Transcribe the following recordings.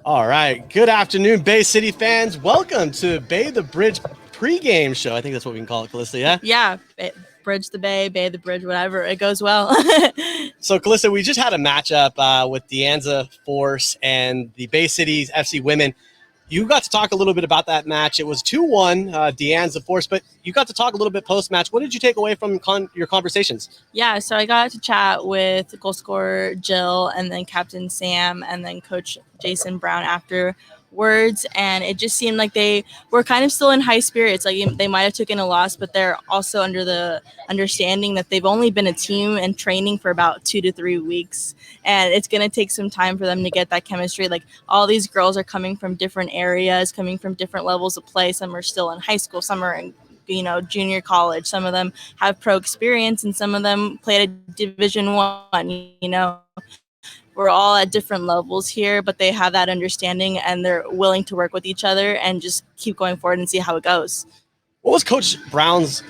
All right. Good afternoon, Bay City fans. Welcome to Bay the Bridge pregame show. I think that's what we can call it, Calysta, yeah? Yeah. Bridge the Bay, Bay the Bridge, whatever. It goes well. So, Calysta, we just had a matchup with the Anza Force and the Bay City's FC women. You got to talk a little bit about that match. It was 2-1, the Anza Force, but you got to talk a little bit post-match. What did you take away from your conversations? Yeah, so I got to chat with goal scorer Jill and then Captain Sam and then Coach Jason Brown afterwards, and it just seemed like they were kind of still in high spirits. Like they might have taken a loss, but they're also under the understanding that they've only been a team and training for about 2 to 3 weeks, and it's going to take some time for them to get that chemistry. Like all these girls are coming from different areas, coming from different levels of play. Some are still in high school, some are in junior college. Some of them have pro experience, and some of them played at Division 1. We're all at different levels here, but they have that understanding and they're willing to work with each other and just keep going forward and see how it goes. What was Coach Brown's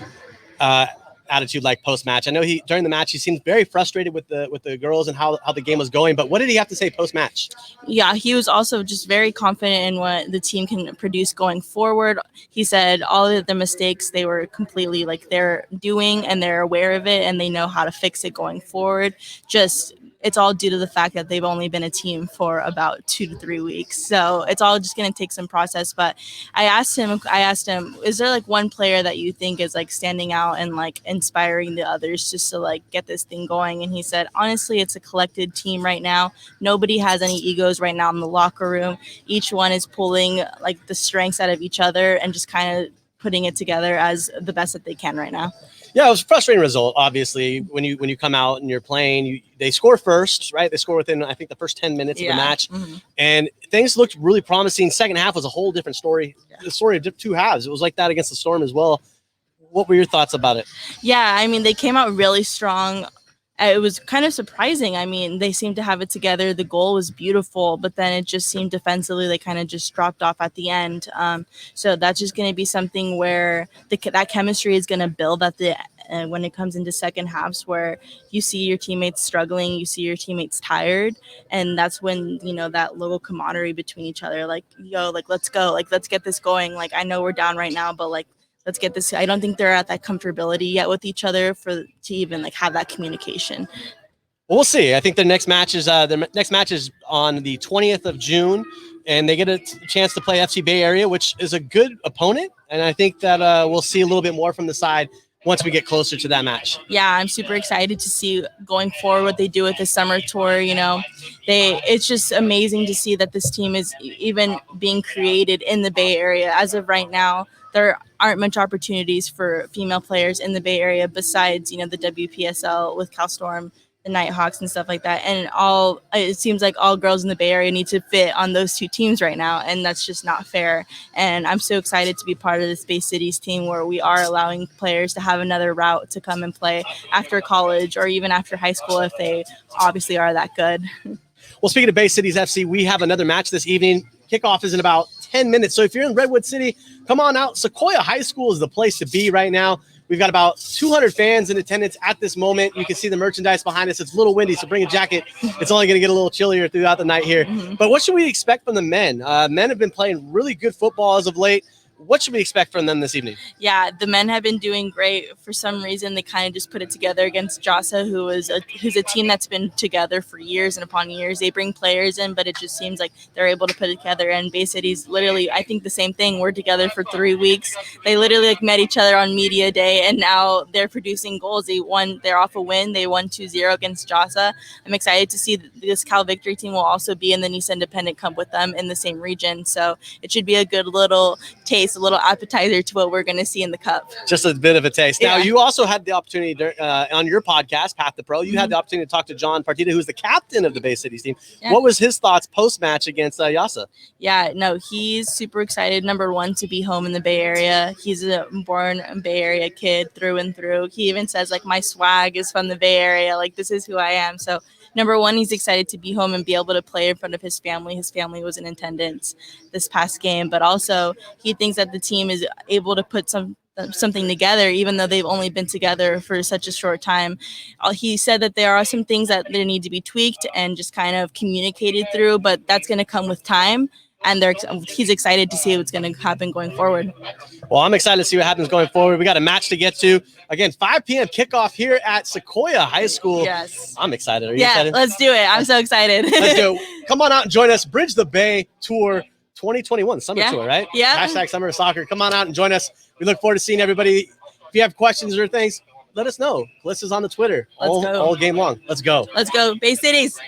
attitude like post-match? I know during the match he seemed very frustrated with the girls and how the game was going, but what did he have to say post-match? Yeah, he was also just very confident in what the team can produce going forward. He said all of the mistakes they were completely they're doing and they're aware of it and they know how to fix it going forward. Just it's all due to the fact that they've only been a team for about 2 to 3 weeks. So it's all just going to take some process. But I asked him, is there one player that you think is standing out and inspiring the others just to get this thing going? And he said, honestly, it's a collected team right now. Nobody has any egos right now in the locker room. Each one is pulling the strengths out of each other and just kind of putting it together as the best that they can right now. Yeah, it was a frustrating result. Obviously, when you come out and you're playing, they score first, right? They score within, I think, the first 10 minutes of the match, and things looked really promising. Second half was a whole different story. Yeah. The story of 2 halves. It was like that against the Storm as well. What were your thoughts about it? Yeah, I mean, they came out really strong. It was kind of surprising. I mean, they seemed to have it together. The goal was beautiful, but then it just seemed defensively they kind of just dropped off at the end. So that's just going to be something where that chemistry is going to build at the when it comes into second halves, where you see your teammates struggling, you see your teammates tired, and that's when that little camaraderie between each other. Let's go, let's get this going. I know we're down right now, but let's get this. I don't think they're at that comfortability yet with each other to even have that communication. Well, we'll see. I think their next match is on the 20th of June, and they get a chance to play FC Bay Area, which is a good opponent. And I think that we'll see a little bit more from the side once we get closer to that match. Yeah, I'm super excited to see going forward what they do with the summer tour. It's just amazing to see that this team is even being created in the Bay Area. As of right now, there aren't much opportunities for female players in the Bay Area besides, the WPSL with Cal Storm, the Nighthawks and stuff like that. And it seems like all girls in the Bay Area need to fit on those 2 teams right now. And that's just not fair. And I'm so excited to be part of this Bay Cities team where we are allowing players to have another route to come and play after college or even after high school if they obviously are that good. Well, speaking of Bay Cities FC, we have another match this evening. Kickoff is in about 10 minutes. So if you're in Redwood City, come on out. Sequoia High School is the place to be right now. We've got about 200 fans in attendance at this moment. You can see the merchandise behind us. It's a little windy, so bring a jacket. It's only going to get a little chillier throughout the night here. But what should we expect from the men? Men have been playing really good football as of late. What should we expect from them this evening? Yeah, the men have been doing great. For some reason, they kind of just put it together against JASA, who's a team that's been together for years and upon years. They bring players in, but it just seems like they're able to put it together. And Bay City's literally, I think the same thing. We're together for 3 weeks. They literally met each other on media day, and now they're producing goals. They're off a win. They won 2-0 against JASA. I'm excited to see this Cal Victory team will also be in the NISA Independent Cup with them in the same region. So it should be a good little taste, a little appetizer to what we're going to see in the cup. Just a bit of a taste. Now, you also had the opportunity on your podcast, Path to Pro, you had the opportunity to talk to John Partita, who's the captain of the Bay Cities team. Yeah. What was his thoughts post-match against YASA? Yeah, no, he's super excited, number one, to be home in the Bay Area. He's a born Bay Area kid through and through. He even says, my swag is from the Bay Area. This is who I am. So number one, he's excited to be home and be able to play in front of his family. His family was in attendance this past game, but also he thinks that the team is able to put some something together, even though they've only been together for such a short time. He said that there are some things that they need to be tweaked and just kind of communicated through, but that's going to come with time. And he's excited to see what's going to happen going forward. Well, I'm excited to see what happens going forward. We got a match to get to. Again, 5 p.m. kickoff here at Sequoia High School. Yes. I'm excited. Are you excited? Let's do it. I'm so excited. Let's do it. Come on out and join us. Bridge the Bay Tour 2021 Summer Tour, right? Yeah. Hashtag Summer of Soccer. Come on out and join us. We look forward to seeing everybody. If you have questions or things, let us know. Calysta's on the Twitter all game long. Let's go. Let's go. Bay Cities.